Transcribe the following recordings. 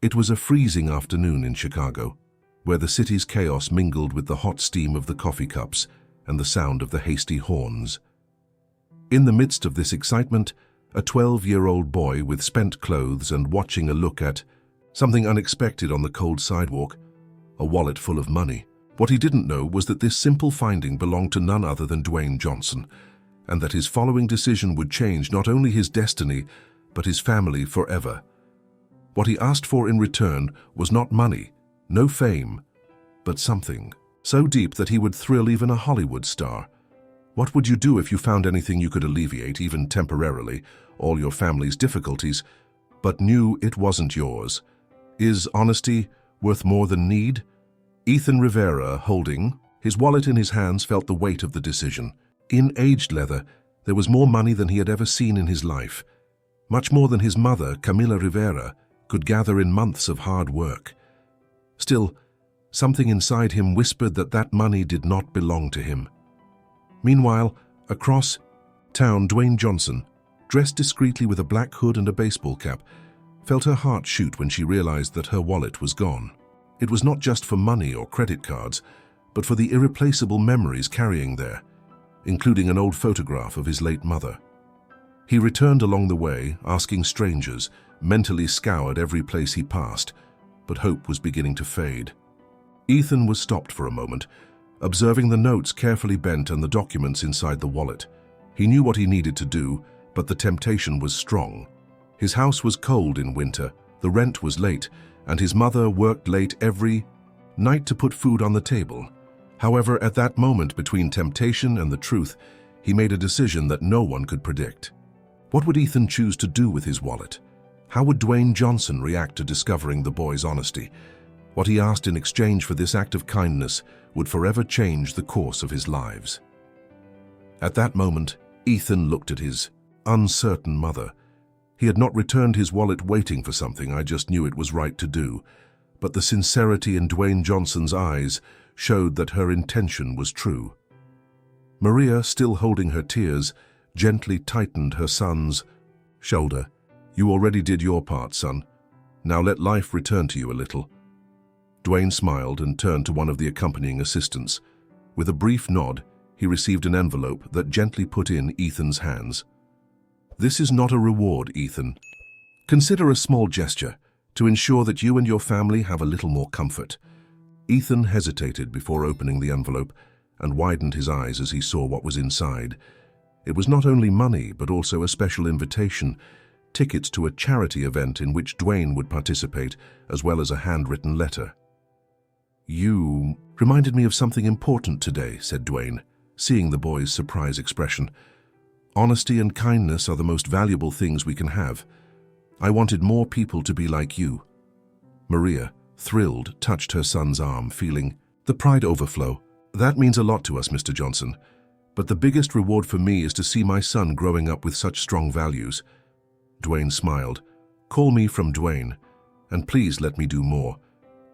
It was a freezing afternoon in Chicago, where the city's chaos mingled with the hot steam of the coffee cups and the sound of the hasty horns. In the midst of this excitement, a 12-year-old boy with spent clothes and watching a look at something unexpected on the cold sidewalk, a wallet full of money. What he didn't know was that this simple finding belonged to none other than Dwayne Johnson, and that his following decision would change not only his destiny, but his family forever. What he asked for in return was not money, no fame, but something so deep that he would thrill even a Hollywood star. What would you do if you found anything you could alleviate, even temporarily, all your family's difficulties, but knew it wasn't yours? Is honesty worth more than need? Ethan Rivera, holding his wallet in his hands, felt the weight of the decision. In aged leather, there was more money than he had ever seen in his life, much more than his mother, Camila Rivera, could gather in months of hard work. Still, something inside him whispered that that money did not belong to him. Meanwhile, across town, Dwayne Johnson, dressed discreetly with a black hood and a baseball cap, felt her heart shoot when she realized that her wallet was gone. It was not just for money or credit cards, but for the irreplaceable memories carrying there, including an old photograph of his late mother. He returned along the way, asking strangers, mentally scoured every place he passed, but hope was beginning to fade. Ethan was stopped for a moment, observing the notes carefully bent and the documents inside the wallet. He knew what he needed to do, but the temptation was strong. His house was cold in winter, the rent was late, and his mother worked late every night to put food on the table. However, at that moment between temptation and the truth, he made a decision that no one could predict. What would Ethan choose to do with his wallet? How would Dwayne Johnson react to discovering the boy's honesty? What he asked in exchange for this act of kindness would forever change the course of his lives. At that moment, Ethan looked at his uncertain mother. He had not returned his wallet waiting for something. I just knew it was right to do. But the sincerity in Dwayne Johnson's eyes showed that her intention was true. Maria, still holding her tears, gently tightened her son's shoulder. "You already did your part, son. Now let life return to you a little." Dwayne smiled and turned to one of the accompanying assistants. With a brief nod, he received an envelope that gently put in Ethan's hands. "This is not a reward, Ethan. Consider a small gesture to ensure that you and your family have a little more comfort." Ethan hesitated before opening the envelope and widened his eyes as he saw what was inside. It was not only money, but also a special invitation, tickets to a charity event in which Dwayne would participate, as well as a handwritten letter. "You reminded me of something important today," said Dwayne, seeing the boy's surprised expression. "Honesty and kindness are the most valuable things we can have. I wanted more people to be like you." Maria, thrilled, touched her son's arm, feeling the pride overflow. "That means a lot to us, Mr. Johnson. But the biggest reward for me is to see my son growing up with such strong values." Dwayne smiled. "Call me from Dwayne, and please let me do more.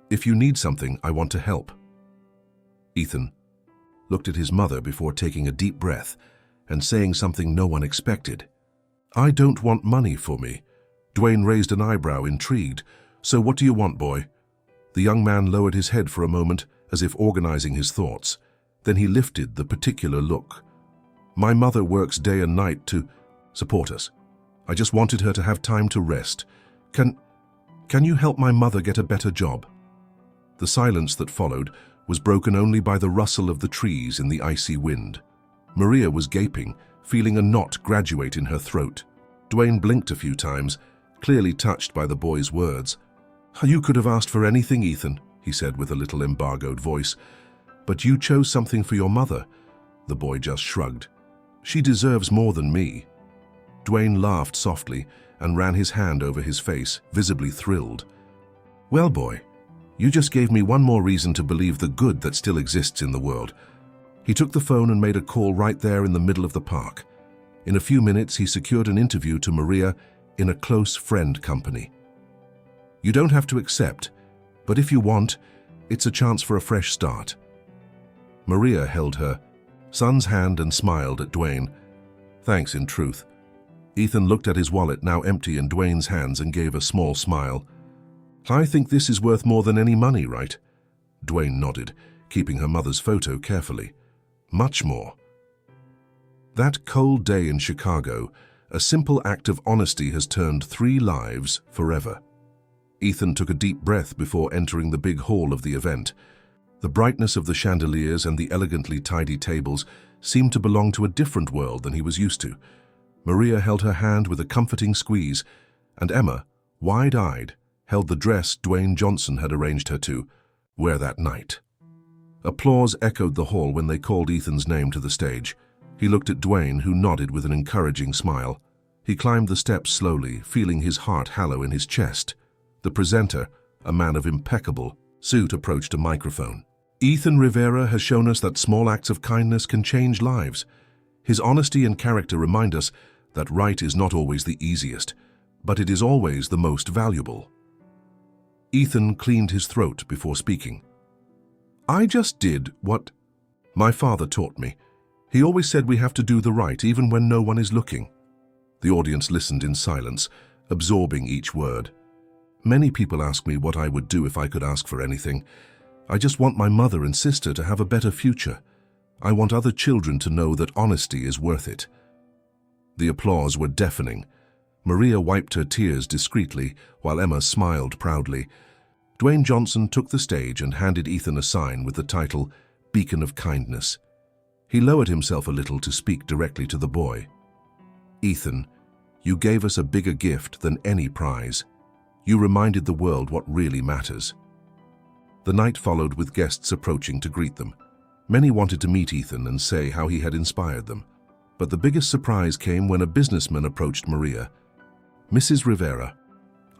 If you need something, I want to help." Ethan looked at his mother before taking a deep breath and saying something no one expected. "I don't want money for me." Dwayne raised an eyebrow, intrigued. "So what do you want, boy?" The young man lowered his head for a moment, as if organizing his thoughts. Then he lifted the particular look. "My mother works day and night to support us. I just wanted her to have time to rest. Can you help my mother get a better job?" The silence that followed was broken only by the rustle of the trees in the icy wind. Maria was gaping, feeling a knot graduate in her throat. Dwayne blinked a few times, clearly touched by the boy's words. "You could have asked for anything, Ethan," he said with a little embargoed voice. "But you chose something for your mother." The boy just shrugged. "She deserves more than me." Dwayne laughed softly and ran his hand over his face, visibly thrilled. "Well, boy, you just gave me one more reason to believe the good that still exists in the world." He took the phone and made a call right there in the middle of the park. In a few minutes, he secured an interview to Maria in a close friend company. "You don't have to accept, but if you want, it's a chance for a fresh start." Maria held her son's hand and smiled at Dwayne. "Thanks, in truth." Ethan looked at his wallet, now empty in Dwayne's hands, and gave a small smile. I think this is worth more than any money, right? Dwayne nodded, keeping her mother's photo carefully. Much more. That cold day in Chicago, a simple act of honesty has turned 3 lives forever. Ethan took a deep breath before entering the big hall of the event. The brightness of the chandeliers and the elegantly tidy tables seemed to belong to a different world than he was used to. Maria held her hand with a comforting squeeze, and Emma, wide-eyed, held the dress Dwayne Johnson had arranged her to wear that night. Applause echoed the hall when they called Ethan's name to the stage. He looked at Dwayne, who nodded with an encouraging smile. He climbed the steps slowly, feeling his heart hollow in his chest. The presenter, a man of impeccable suit, approached a microphone. Ethan Rivera has shown us that small acts of kindness can change lives. His honesty and character remind us that right is not always the easiest, but it is always the most valuable. Ethan cleaned his throat before speaking. I just did what my father taught me. He always said we have to do the right even when no one is looking. The audience listened in silence, absorbing each word. Many people ask me what I would do if I could ask for anything. I just want my mother and sister to have a better future. I want other children to know that honesty is worth it. The applause were deafening. Maria wiped her tears discreetly, while Emma smiled proudly. Dwayne Johnson took the stage and handed Ethan a sign with the title, Beacon of Kindness. He lowered himself a little to speak directly to the boy. Ethan, you gave us a bigger gift than any prize. You reminded the world what really matters. The night followed with guests approaching to greet them. Many wanted to meet Ethan and say how he had inspired them. But the biggest surprise came when a businessman approached Maria. Mrs. Rivera,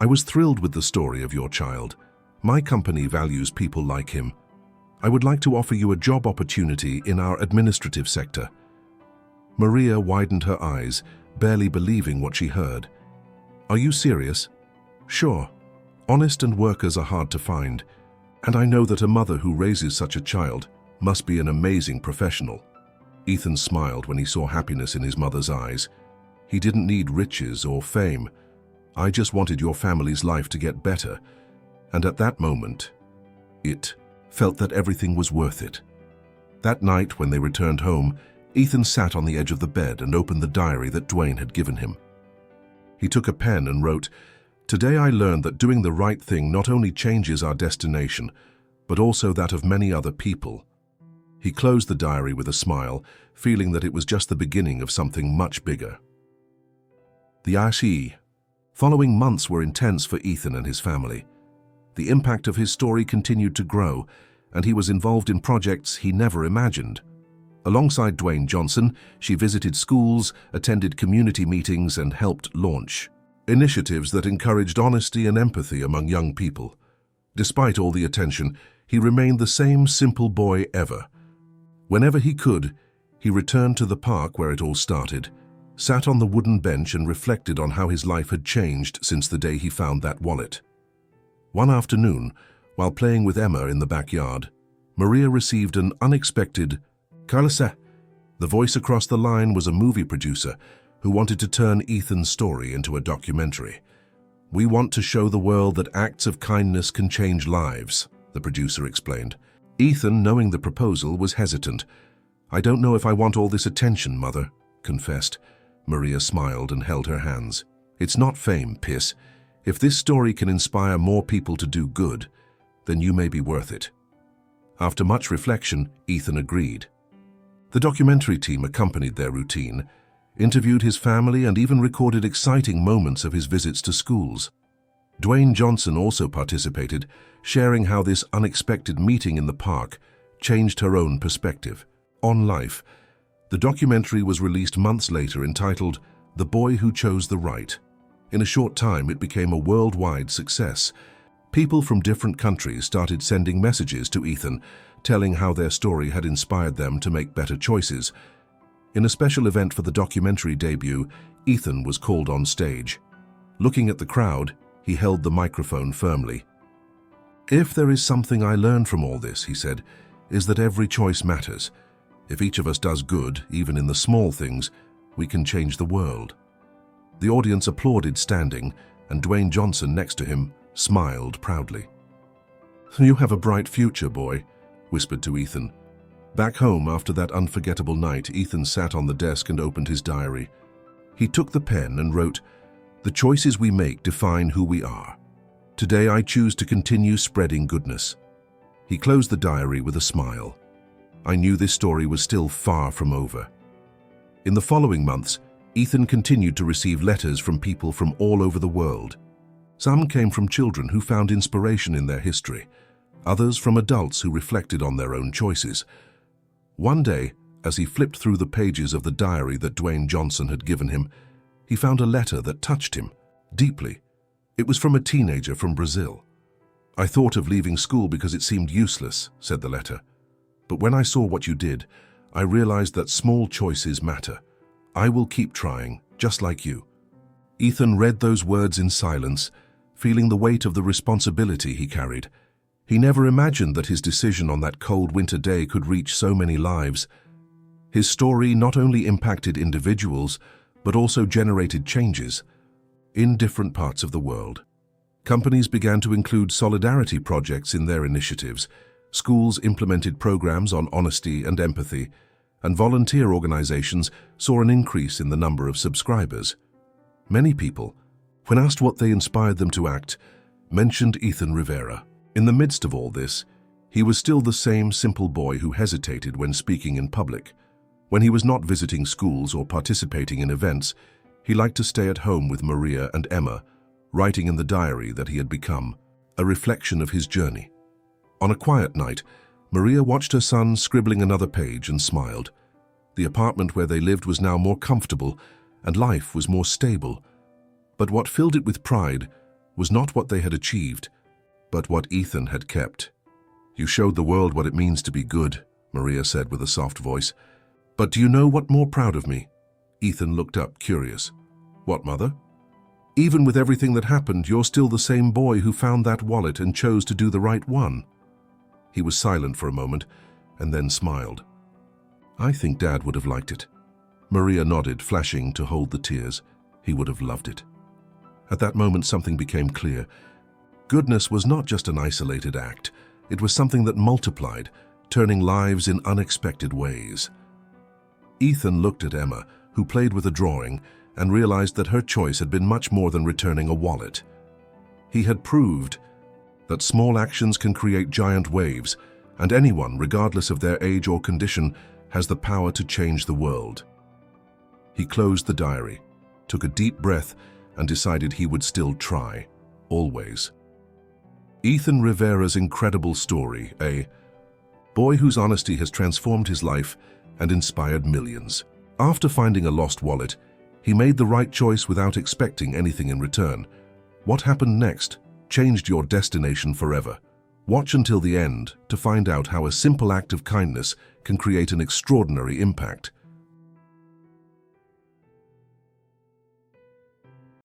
I was thrilled with the story of your child. My company values people like him. I would like to offer you a job opportunity in our administrative sector. Maria widened her eyes, barely believing what she heard. Are you serious? Sure. Honest and workers are hard to find, and I know that a mother who raises such a child must be an amazing professional. Ethan smiled when he saw happiness in his mother's eyes. He didn't need riches or fame. I just wanted your family's life to get better, and at that moment, it felt that everything was worth it. That night, when they returned home, Ethan sat on the edge of the bed and opened the diary that Dwayne had given him. He took a pen and wrote, Today I learned that doing the right thing not only changes our destination, but also that of many other people. He closed the diary with a smile, feeling that it was just the beginning of something much bigger. The following months were intense for Ethan and his family. The impact of his story continued to grow, and he was involved in projects he never imagined. Alongside Dwayne Johnson, she visited schools, attended community meetings, and helped launch initiatives that encouraged honesty and empathy among young people. Despite all the attention, he remained the same simple boy ever. Whenever he could, he returned to the park where it all started, sat on the wooden bench and reflected on how his life had changed since the day he found that wallet. One afternoon, while playing with Emma in the backyard, Maria received an unexpected "Carlisa." The voice across the line was a movie producer who wanted to turn Ethan's story into a documentary. We want to show the world that acts of kindness can change lives, the producer explained. Ethan, knowing the proposal, was hesitant. I don't know if I want all this attention, Mother, confessed. Maria smiled and held her hands. It's not fame, Piss. If this story can inspire more people to do good, then you may be worth it. After much reflection, Ethan agreed. The documentary team accompanied their routine, interviewed his family, and even recorded exciting moments of his visits to schools. Dwayne Johnson also participated, sharing how this unexpected meeting in the park changed her own perspective on life. The documentary was released months later, entitled The Boy Who Chose the Right. In a short time, it became a worldwide success. People from different countries started sending messages to Ethan, telling how their story had inspired them to make better choices. In a special event for the documentary debut, Ethan was called on stage. Looking at the crowd, he held the microphone firmly. If there is something I learned from all this, he said, is that every choice matters. If each of us does good, even in the small things, we can change the world. The audience applauded standing, and Dwayne Johnson next to him smiled proudly. "You have a bright future, boy," whispered to Ethan. Back home, after that unforgettable night, Ethan sat on the desk and opened his diary. He took the pen and wrote, "The choices we make define who we are. Today I choose to continue spreading goodness." He closed the diary with a smile. I knew this story was still far from over. In the following months, Ethan continued to receive letters from people from all over the world. Some came from children who found inspiration in their history, others from adults who reflected on their own choices. One day, as he flipped through the pages of the diary that Dwayne Johnson had given him, he found a letter that touched him deeply. It was from a teenager from Brazil. "I thought of leaving school because it seemed useless," said the letter. "But when I saw what you did, I realized that small choices matter. I will keep trying, just like you." Ethan read those words in silence, feeling the weight of the responsibility he carried. He never imagined that his decision on that cold winter day could reach so many lives. His story not only impacted individuals, but also generated changes in different parts of the world. Companies began to include solidarity projects in their initiatives. Schools implemented programs on honesty and empathy, and volunteer organizations saw an increase in the number of subscribers. Many people, when asked what they inspired them to act, mentioned Ethan Rivera. In the midst of all this, he was still the same simple boy who hesitated when speaking in public. When he was not visiting schools or participating in events, he liked to stay at home with Maria and Emma, writing in the diary that he had become, a reflection of his journey. On a quiet night, Maria watched her son scribbling another page and smiled. The apartment where they lived was now more comfortable, and life was more stable. But what filled it with pride was not what they had achieved, but what Ethan had kept. "You showed the world what it means to be good," Maria said with a soft voice. "But do you know what more proud of me?" Ethan looked up, curious. "What, Mother?" "Even with everything that happened, you're still the same boy who found that wallet and chose to do the right one." He was silent for a moment, and then smiled. "I think Dad would have liked it." Maria nodded, flashing to hold the tears. He would have loved it. At that moment, something became clear. Goodness was not just an isolated act. It was something that multiplied, turning lives in unexpected ways. Ethan looked at Emma, who played with a drawing, and realized that her choice had been much more than returning a wallet. He had proved that small actions can create giant waves, and anyone, regardless of their age or condition, has the power to change the world. He closed the diary, took a deep breath, and decided he would still try, always. Ethan Rivera's incredible story, a boy whose honesty has transformed his life and inspired millions. After finding a lost wallet, he made the right choice without expecting anything in return. What happened next changed your destination forever. Watch until the end to find out how a simple act of kindness can create an extraordinary impact.